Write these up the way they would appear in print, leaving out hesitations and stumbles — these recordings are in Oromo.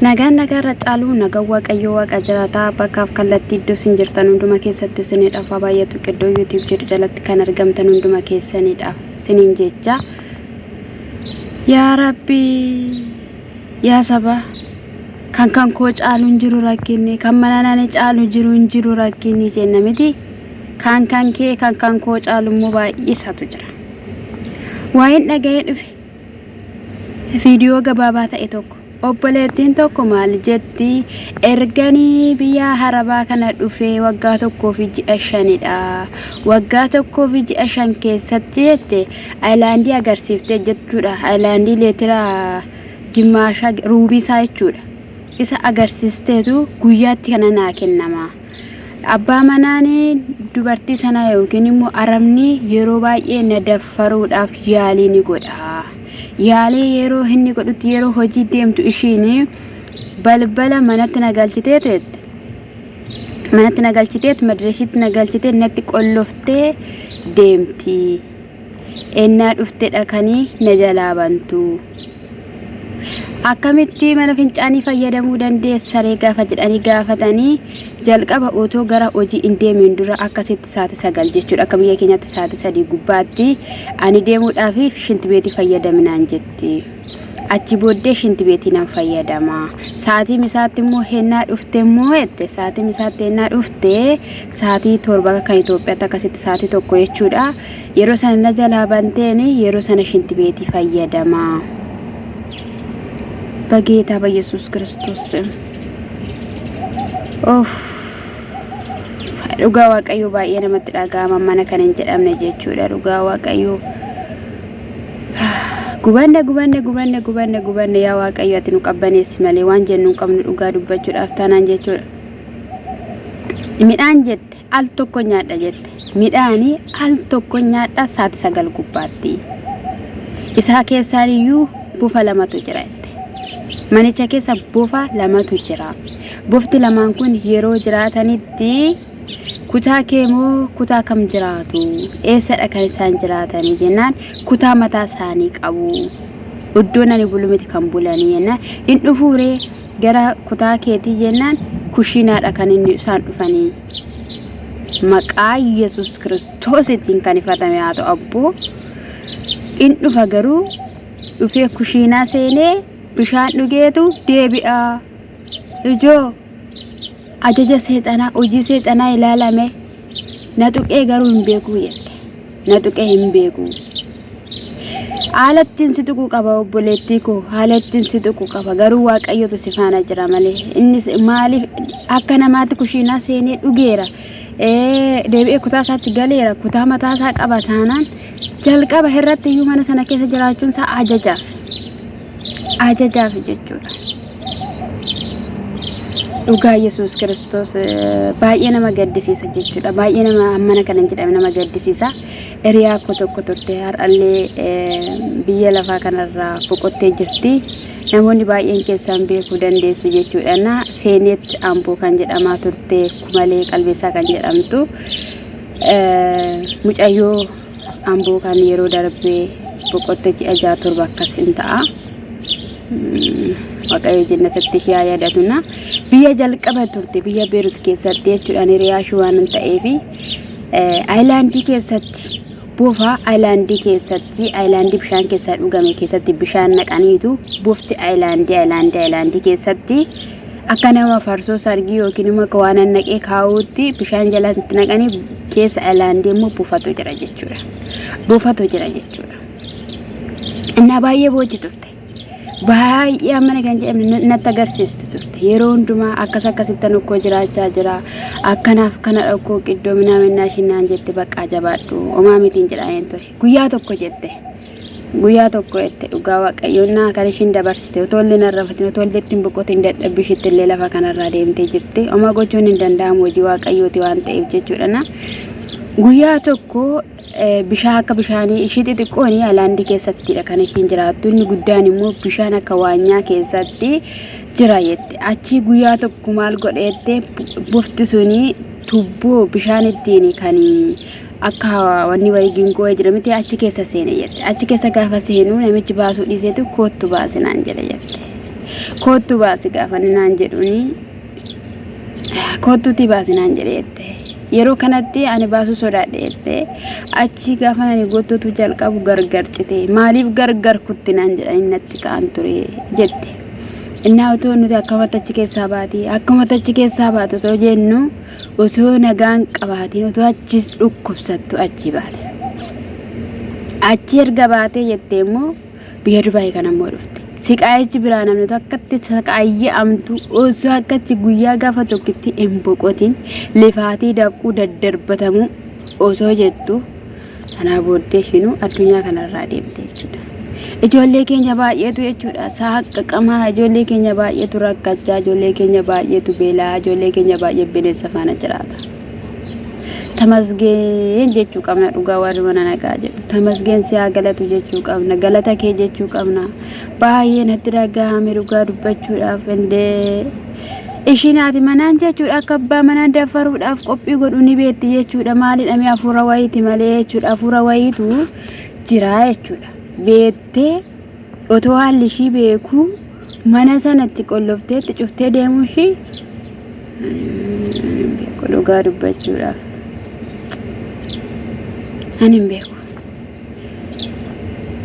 nagaa racaalu nagaa waaqayyo waaqa jiraata bakkaaf kallattii iddoo sin jirtan hunduma keessatti sinidhaaf baay'atu qiddoo YouTube jedhu jalatti kan argamtan hunduma keessanidhaaf sinin jecha yaa rabbi yaa saba kan koo caalu jiru rakkinni kan mananane caalu jiru rakkinni jenna miti kan kee kan koo caalu immoo baay'isatu jira waa'een dhaga'ee dhufe viidiyoo gabaabaa ta'e tokko obboleettiin tokko maal jetti erganii biyya harabaa kana dhufee waggaa tokkoo fi ji'a shanidha waggaa tokkoo fi ji'a shan keessatti jette aylaandii agarsiiftee jettuudha aylaandii leetira gimaasha ruubii isaa jechuudha isa agarsiisteetu guyyaatti kana naa kennama abbaa manaanii dubartii sana yookiin immoo arabni yeroo baay'ee na daffaruudhaaf yaalii ni godha yaalee yeroo inni godhutti yeroo hojii deemtu ishiin balbala manatti nagalchiteet madreshitti nagalchiteet natti qolloftee deemti ennaa dhufte dhaqanii na jalaa bantu akkamitti mana fincaanii fayyadamuu dandeessaree gaafa jedhanii gaafatanii jalqaba otoo gara hojii hin deemin dura akkasitti saati 9 jechuudha akka biyya keenyatti saati 3 gubbaatti ani deemuudhaaf shintibeetii fayyadaminaan jetti achi booddee shintibeetii nan fayyadama saatii misaatti immoo hennaa dhufte immoo hette saatii misaatti hennaa dhufte saatii 7 kan Itoophiyaatti akkasitti saatii 1 jechuudha yeroo sana na jalaa banteen yeroo sana shintibeetii fayyadama በጌታ በኢየሱስ ክርስቶስ dhugaa waaqayyo baay'ee namatti dhaga'ama mana kana hin jedhamne jechuudha dhugaa waaqayyo gubanne yaa waaqayyo ati nu qabbaneessi malee waan jennu qabnu dhugaa dubbachuudhaaf taanaan jechuudha midhaan jette al tokko nyaadha jette midhaanii al tokko nyaadha saati 9 gubbaatti isaa keessaan iyyuu bufa lamatu jira manicha keessa bufa lamatu jira bufti lamaan kun yeroo jiraatanitti kutaa keemoo kutaa kam jiraatu eessadha kan isaan jiraatanii jennaan kutaa mataa isaanii qabu iddoon ani bulu miti kan bulanii jennaan in dhufuuree gara kutaa keetii jennaan kushiinaadha kan inni isaan dhufanii maqaa Yesuus Kiristoositiin kan ifatame haa ta'u abboo in dhufa garuu dhufee kushiinaa seenee bishaan dhugeetu deebi'a ijoo ajaja seexanaa hojii seexanaa ilaalame na tuqee garuu hin beeku jette na tuqee hin beeku haalattiin si tuquu qaba obboleettii koo haalattiin si tuquu qaba garuu waaqayyotu si faana jira malee innis maaliif akka namaatti kushiinaa seenee dhugeera deebi'ee kutaa isaatti galeera kutaa mataa isaa qaba taanaan jalqaba irratti iyyuu mana sana keessa jiraachuun isaa ajajaaf jechuudha dhugaa Yesuus Kiristoos baay'ee nama gaddisiisa jechuudha baay'ee nama mana kana jedhame nama gaddisiisa eriyaa tokko turte har'allee biyya lafaa kanarraa boqottee jirti namoonni baay'een keessaan beekuu dandeessu jechuudha na Feenet Amboo kan jedhamaa turte Kumalee Qalbeessaa kan jedhamtu mucayyoo Amboo kan yeroo darbee boqottee ji'a 6 akkasin ta'a waaqayyo jannatatti ishee yaadatuna biyya jalqaba turte biyya Beerut keessatti jechuudhaan hiriyaa shuwaan ta'eefi aylaandii keessatti buufa aylaandii keessatti aylaandii bishaan keessaa dhugame keessatti bishaan naqaniitu buufti aylaandii keessatti akka nama farsoo sargii yookiin immoo waan naqee kaa'uutti bishaan jalatti naqanii keessa aylaandii immoo buufatu jira jechuudha innaa baay'ee boojji turte baay'ee amana kan jedhamne natti agarsiisti turte yeroo hundumaa akkasitti nukkoo jiraachaa jira akkanaaf kana dhaqoo qiddoo minaa shinaan jette baqqaa jabaadhu homaa mitiin jedhaan ture guyyaa tokko jette dhugaa waaqayyoonnaa kan ishiin dabarsite otollee narrafatin otollee ittiin boqotiin dadhabbishitti illee lafa kanarraa deemtee jirte homaa gochuun hin danda'amu hojii waaqayyooti waan ta'eef jechuudha na guyyaa tokko bishaan akka bishaanii ishii xixiqqooni aylaandii keessattidha kan ishiin jiraattu inni guddaan immoo bishaan akka waanyaa keessatti jira jette achi guyyaa tokko maal godheette bufti suni tubboo bishaan ittiin kan akka wanni wayii gingoo jira miti achi keessa seene jette achi keessa gaafa seenu namichi baasuu dhiiseetu kootu baasinaan jedhe jette kootu baasi gaafani naan jedhuni kootuuti baasi naan jedheette yeroo kanatti ani baasu sodaadheette achi gaafan ani goototu jalqabu gargar cite maaliif gargar kutti naan jedhan innatti ka'an ture jette innaa otoo nuti akkamatti achi keessaa baati akkamatti achi keessaa baatu otoo jennu osoo nagaan qabaatiin otoo achis dhukkubsattu achi baate achi erga baatee jettee immoo biyya Dubaay kan ammoo dhufte siqaayichi biraa namni akkatti saqaayye amtu osoo akkatti guyyaa gaafa tokkitti hin boqotin lifaatii dhabquu daddarbatamu osoo jettu sanaa booddee shinu addunyaa kanarraa deemte jechuudha. Ijoollee keenya baay'eetu jechuudha saaqaqamaa ijoollee keenya baay'eetu rakkachaa ijoollee keenya baay'eetu beelaa ijoollee keenya baay'ee bineensa faana jiraata. Tamasgeen jechuu qabna dhugaa warri mana nagaa jedhu tamasgeen si haa galatu jechuu qabna galata kee jechuu qabna baay'ee natti dhagahame dhugaa dubbachuudhaaf indee ishiin ati manaan jechuudha akka abbaa manaan dafaruudhaaf qophii godhu ni beetti jechuudha maalidha mee hafuura wayiiti malee jechuudha hafuura wayiitu jira jechuudha beettee otoo haalli ishii beekuu mana sanatti qollofteetti cuftee deemuu ishii dhugaa dubbachuudhaaf ani beeku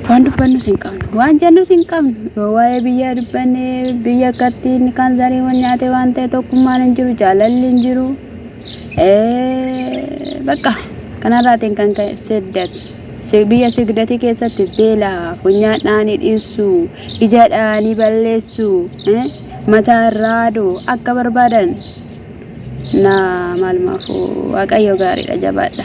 waan dubbannu sin qabnu waan jennu sin qabnu waa'ee biyya dubbanne biyya kattiin kan zarii wanyaate waan ta'e tokkummaan hin jiru jaalalli hin jiru bakka kanarraatiin kan seddat biyya sigdati keessatti beelaa funyaadhaanii dhiissu ijaadhaanii balleessu mataa raaduu akka barbaadan na maalmaafu waaqayyo gaariidha jabaadha.